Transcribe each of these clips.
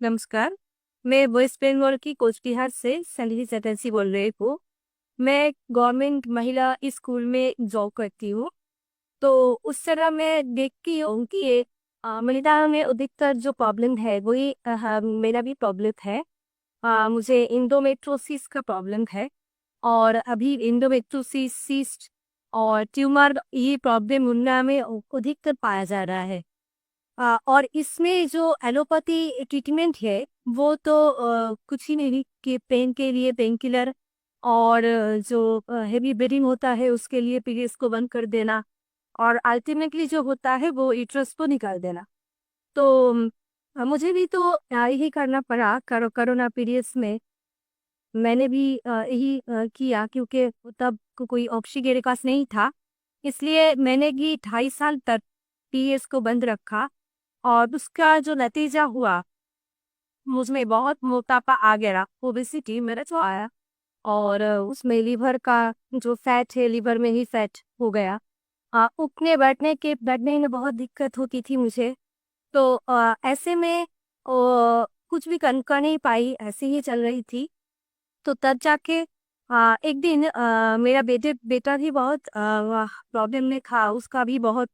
नमस्कार। मैं वेस्ट बंगाल की कोचबिहार से संधि चटर्जी बोल रही हूँ। मैं गवर्नमेंट महिला स्कूल में जॉब करती हूँ। तो उस तरह मैं देखती हूँ कि ये महिलाओं में अधिकतर जो प्रॉब्लम है वही मेरा भी प्रॉब्लम है। मुझे इंडोमेट्रोसिस का प्रॉब्लम है। और अभी इंडोमेट्रोसिस सिस्ट और ट्यूमर ये प्रॉब्लम उनमें में अधिकतर पाया जा रहा है। और इसमें जो एलोपैथी ट्रीटमेंट है वो तो कुछ ही नहीं कि पेन के लिए पेन किलर और जो हेवी ब्लीडिंग होता है उसके लिए पीरियड्स को बंद कर देना और अल्टीमेटली जो होता है वो यूट्रस को निकाल देना। तो मुझे भी तो यही करना पड़ा कोरोना पीरियड्स में। मैंने भी यही किया क्योंकि तब कोई ऑप्शन मेरे पास नहीं था। इसलिए मैंने भी 2.5 साल तक पीरियड्स को बंद रखा और उसका जो नतीजा हुआ मुझमें बहुत मोटापा आ गया, ओबेसिटी मेरा जो आया। और उसमें लीवर का जो फैट है लीवर में ही फैट हो गया। उठने बैठने में बहुत दिक्कत होती थी मुझे। तो ऐसे में कुछ भी कर नहीं पाई, ऐसे ही चल रही थी। तो तब जाके एक दिन मेरा बेटा भी बहुत प्रॉब्लम में था, उसका भी बहुत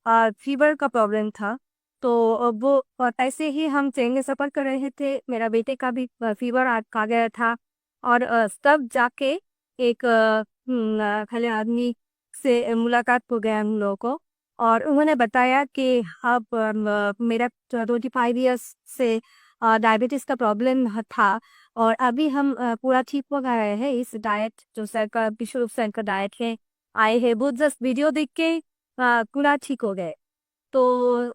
फीवर का प्रॉब्लम था। तो वो ऐसे ही हम ट्रेन में सफर कर रहे थे, मेरा बेटे का भी फीवर आ गया था। और तब जाके एक खले आदमी से मुलाकात हो गया हम लोगों को। और उन्होंने बताया कि अब मेरा 25 ईयर्स से डायबिटीज का प्रॉब्लम था। और अभी हम पूरा ठीक हो गए हैं। इस डाइट जो सर का विश्व रूप सर का डाइट है आए हैं, वो जस्ट वीडियो देख के पूरा ठीक हो गए। तो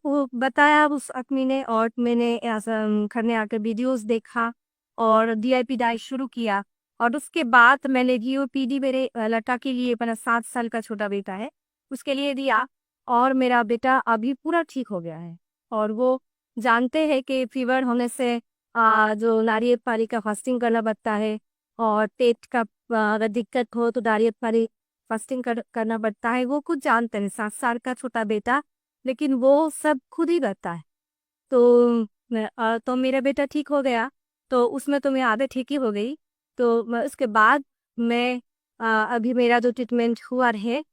वो बताया उस आदमी ने और मैंने ऐसा घर में आकर वीडियोस देखा और डीआईपी डाइट शुरू किया। और उसके बाद मैंने जीओपीडी मेरे लड़का के लिए, अपना 7 साल का छोटा बेटा है उसके लिए दिया। और मेरा बेटा अभी पूरा ठीक हो गया है। और वो जानते हैं कि फीवर होने से जो नारियल पानी का फास्टिंग करना पड़ता है। और पेट का अगर दिक्कत हो तो नारियल पानी फास्टिंग करना पड़ता है। वो कुछ जानते हैं, 7 साल का छोटा बेटा, लेकिन वो सब खुद ही करता है। तो तो मेरा बेटा ठीक हो गया। तो उसमें तो मैं आधे ठीक ही हो गई। तो उसके बाद मैं अभी मेरा जो ट्रीटमेंट हुआ है,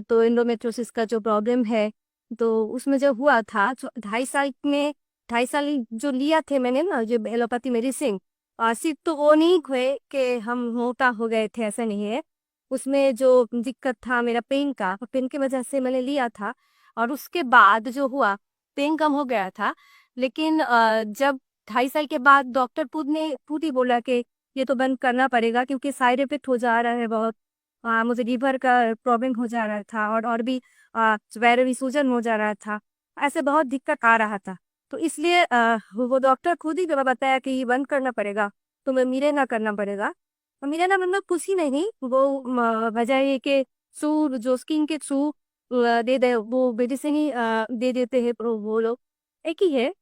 तो एंडोमेट्रोसिस का जो प्रॉब्लम है, तो उसमें जो हुआ था 2.5 साल में, 2.5 साल जो लिया थे मैंने ना जो एलोपैथी मेडिसिन, सिर्फ तो वो नहीं हुए कि हम मोटा हो गए थे, ऐसा नहीं है। उसमें जो दिक्कत था मेरा पेन की वजह से मैंने लिया था। और उसके बाद जो हुआ, पेन कम हो गया था। लेकिन जब 2.5 साल के बाद डॉक्टर खुद ही बोला कि ये तो बंद करना पड़ेगा क्योंकि साइड इफेक्ट हो जा रहा है बहुत। मुझे लीवर का प्रॉब्लम हो जा रहा था और भी पैर में सूजन हो जा रहा था। ऐसे बहुत दिक्कत आ रहा था। तो इसलिए वो डॉक्टर खुद ही बताया कि ये बंद करना पड़ेगा, तुम्हें मिलेना करना पड़ेगा। और मिलेना मतलब कुछ ही नहीं, वो वजह ये कि थ्रू जो स्किन के थ्रू दे दे वो मेडिसिन ही दे देते हैं वो लोग। एक ही है,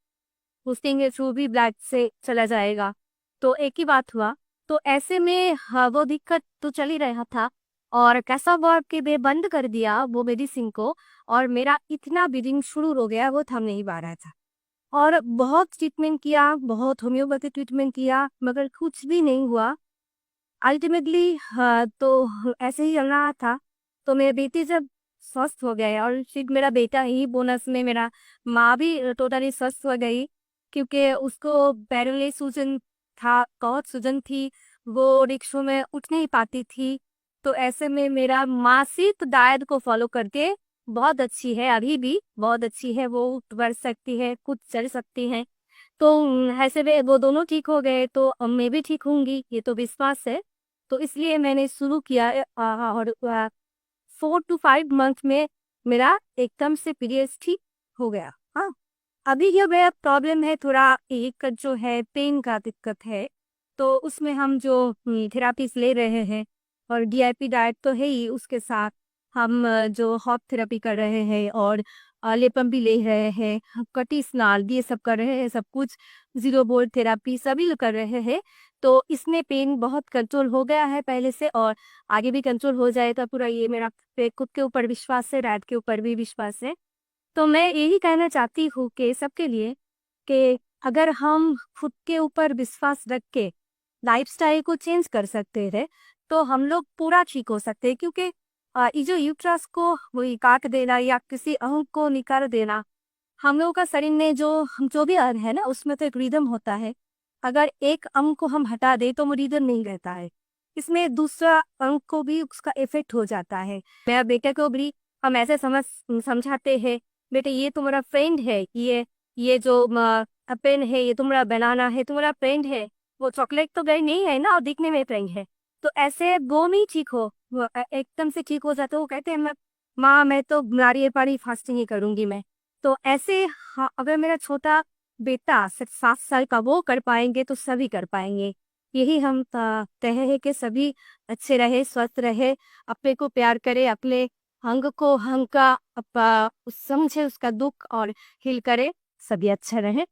पोस्टिंग के थ्रू भी ब्लड से चला जाएगा। तो एक ही बात हुआ। तो ऐसे में वो दिक्कत तो चल ही रहा था। और कैसा हुआ कि मैं बंद कर दिया वो मेडिसिन को। और मेरा इतना ब्लीडिंग शुरू हो गया, वो थम नहीं पा रहा था। और बहुत ट्रीटमेंट किया, बहुत होम्योपैथी ट्रीटमेंट किया, मगर कुछ भी नहीं हुआ। अल्टीमेटली तो ऐसे ही चल रहा था। तो मेरे बेटी जब स्वस्थ हो गए, और सिर्फ मेरा बेटा ही, बोनस में मेरा माँ भी टोटली स्वस्थ हो गई क्योंकि उसको पैरों में सूजन था, बहुत सूजन थी। वो रिक्शों में उठ नहीं पाती थी। तो ऐसे में मेरा माँ सिर्फ डाइट को फॉलो करके बहुत अच्छी है, अभी भी बहुत अच्छी है, वो उठ बढ़ सकती है, खुद चल सकती है। तो ऐसे में वो दोनों ठीक हो गए तो अब मैं भी ठीक होंगी, ये तो विश्वास है। तो इसलिए मैंने शुरू किया और 4 to 5 मंथ में मेरा एकदम से पीरियड्स ठीक हो गया। हाँ, अभी ये मेरा प्रॉब्लम है थोड़ा, एक जो है पेन का दिक्कत है। तो उसमें हम जो थेरापीज ले रहे हैं, और डीआईपी डाइट तो है ही, उसके साथ हम जो हॉट थेरेपी कर रहे हैं और लेपम भी ले रहे हैं, कटी स्नाल ये सब कर रहे हैं, सब कुछ जीरो बोल्ट थेरापी सभी कर रहे हैं। तो इसमें पेन बहुत कंट्रोल हो गया है पहले से, और आगे भी कंट्रोल हो जाएगा पूरा। ये मेरा खुद के ऊपर विश्वास है, डाइट के ऊपर भी विश्वास है। तो मैं यही कहना चाहती हूँ कि सबके लिए कि अगर हम खुद के ऊपर विश्वास रख के लाइफस्टाइल को चेंज कर सकते हैं तो हम लोग पूरा ठीक हो सकते हैं, क्योंकि ये जो यूट्रस को वही काट देना या किसी अंग को निकाल देना, हम लोगों का शरीर में जो भी अंग है ना, उसमें तो एक रिदम होता है। अगर एक अंग को हम हटा दे तो वो रिदम नहीं रहता है, इसमें दूसरा अंग को भी उसका इफेक्ट हो जाता है। मेरा बेटे को भी हम ऐसे समझाते हैं, बेटे ये तुम्हारा फ्रेंड है, ये जो पेन है ये तुम्हारा बनाना है, तुम्हारा फ्रेंड है। वो चॉकलेट तो गई नहीं है ना, और दिखने में फ्रेंड है। तो ऐसे वो नहीं ठीक हो, वो एकदम से ठीक हो जाते। वो कहते हैं, माँ मैं तो नारियल पानी फास्टिंग ही करूंगी मैं। तो ऐसे हाँ, अगर मेरा छोटा बेटा 7 साल का वो कर पाएंगे तो सभी कर पाएंगे। यही हम तय है कि सभी अच्छे रहे, स्वस्थ रहे, अपने को प्यार करे, अपने अंग को अंग का समझे उसका दुख और हील करे, सभी अच्छा रहे।